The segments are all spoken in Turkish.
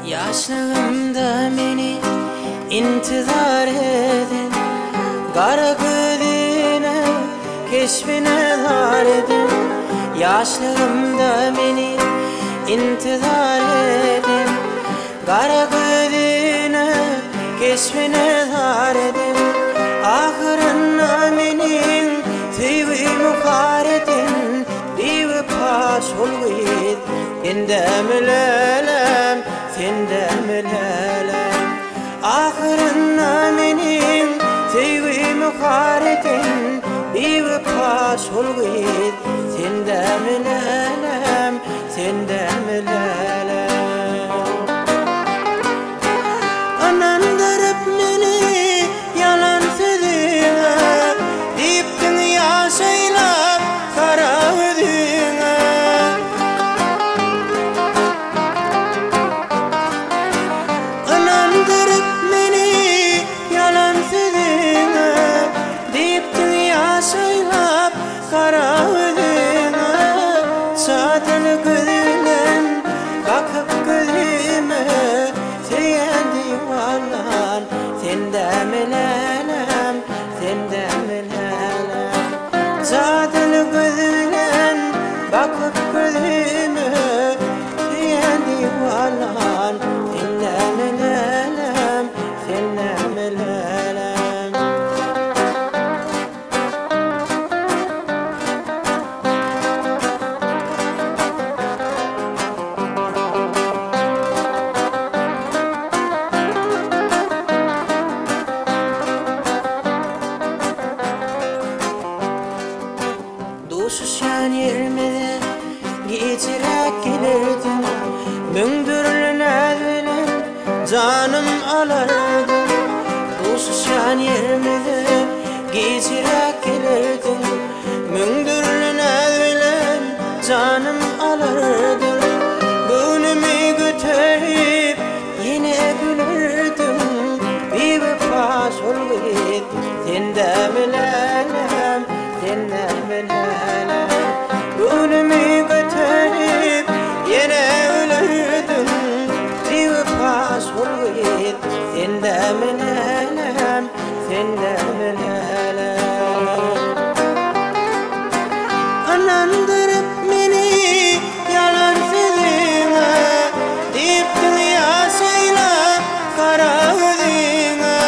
Yaşlığımda beni intizar edin, kara gözüne keşfine dar edin. Yaşlığımda beni intizar edin, kara gözüne keşfine dar edin. Ahırına benim tüyü muhar edin, divi paş olgıyız endemlelem, sendemlelem. Ahırına benim tüyü muhar edin, divi paş olgıyız sendemlelem, sendemlelem. Anandırıp beni yalan sözüne, diptin yaşaylap kara özüne. Anandırıp beni yalan sözüne, diptin yaşaylap kara özüne. Zaten gözünden bakıp gözüme seyendi varlan, sendemlelem, sendemlelem. Zaten gözünden bakıp gözüme seyendi varlan, sendemlelem, sendemlelem. Duşuşan yermede geçirek gelirdim, mündürlüne bilen canım alardım. Duşuşan yermede geçirek gelirdim, mündürlüne bilen canım alardım. Günümü götürüp yine gülürdüm, bir paş olgıydı sendemlelem, sendemlelem. Günümü götürüp yine ölürdüm, bir paş olgıydı sendemlelem, sendemlelem. Anandırıp beni yalan sözüne, diptin yaşaylap kara özüne.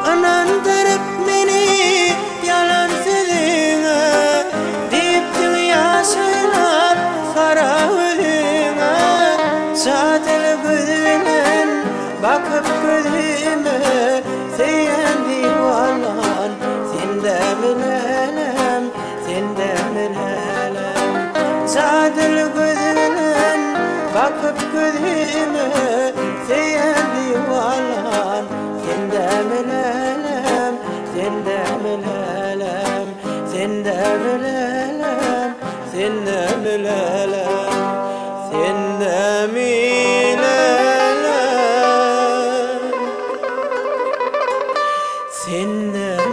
Anandırıp beni yalan sözüne, diptin yaşaylap kara özüne. Zaten gözünden bakıp gözüme seyendi varlan, sendemlelem, sendemlelem. Zaten gözünden bakıp gözüme seyendi varlan, sendemlelem, sendemlelem, sendemlelem, sendemlelem, sendemlelem, sendemlelem.